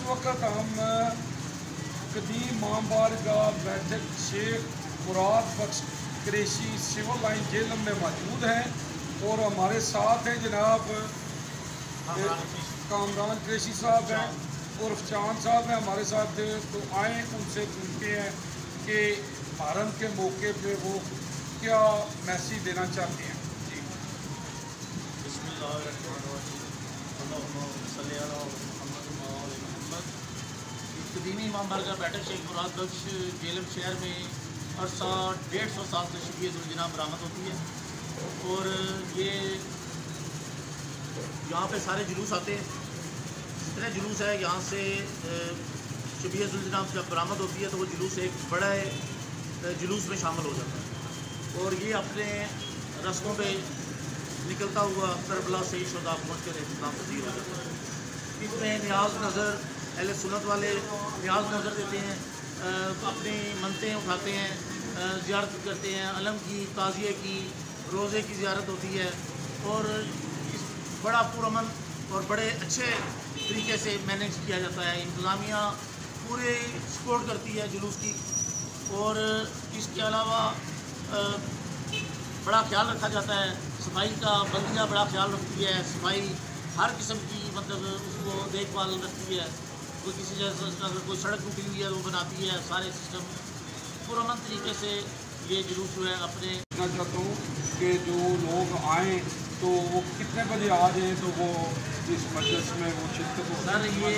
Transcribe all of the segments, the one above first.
वक्त हम कदीम मामबार का बैठक शेख मुराद बख्श क्रेशी सिविल लाइन जेल में मौजूद हैं और हमारे साथ हैं जनाब कामरान क्रेशी साहब हैं और चांद साहब हैं हमारे साथ। तो आए उनसे पूछते हैं कि मुहर्रम के मौके पे वो क्या मैसेज देना चाहते हैं। जी कदीमी इमामबार का बैठक शेख मुराद बख्श जेलम शहर में अरसा 150 साल से शबीह जुलजना बरामद होती है और ये यहाँ पे सारे जुलूस आते हैं। जितने जुलूस है यहाँ से शबीह जुलजना जब बरामद होती है तो वो जुलूस एक बड़ा जुलूस में शामिल हो जाता है और ये अपने रस्तों पे निकलता हुआ करबला से शुदा पहुँच कर इस्लाम पजीर हो जाता है। इसमें न्याज नज़र अहले सुन्नत वाले न्याज नज़र देते हैं, अपनी मनतें उठाते हैं, ज़ियारत करते हैं, अलम की, ताज़िए की, रोज़े की ज़ियारत होती है और इस बड़ा पुरअमन और बड़े अच्छे तरीके से मैनेज किया जाता है। इंतज़ामिया पूरे सपोर्ट करती है जुलूस की और इसके अलावा बड़ा ख्याल रखा जाता है। सफाई का बल्दिया बड़ा ख्याल रखती है, सफाई हर किस्म की मतलब उसको देखभाल रखती है। कोई किसी जैसे अगर कोई सड़क टूटी हुई है वो बनाती है। सारे सिस्टम पुरअमन तरीके से ये जुलूस जो है अपने कहना चाहता हूँ कि जो लोग आएँ तो वो कितने बजे आ जाएँ तो वो इस मजलिस में वो शिरकत हो। सर ये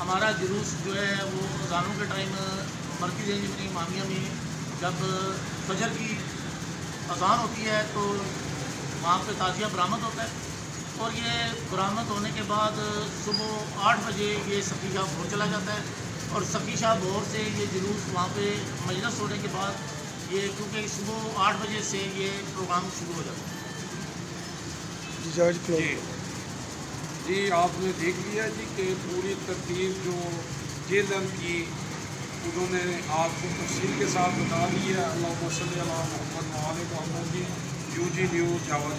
हमारा जुलूस जो है वो अज़ानों के टाइम मरकज़ी इमामिया में जब फजर की अज़ान होती है तो वहाँ पे ताज़िया बरामद होता है और ये बरामद होने के बाद सुबह 8 बजे ये सखी शाह भोर चला जाता है और सखी शाह भोर से ये जुलूस वहाँ पे मजलिस होने के बाद ये क्योंकि सुबह 8 बजे से ये प्रोग्राम शुरू हो जाता है। जी आपने देख लिया जी कि पूरी तरतीब जो जेलम की उन्होंने आपको तफसील के साथ बता दी है। अल्लाह सल्लल्लाहु अलैहि वसल्लम जी UG न्यूज़ जावा।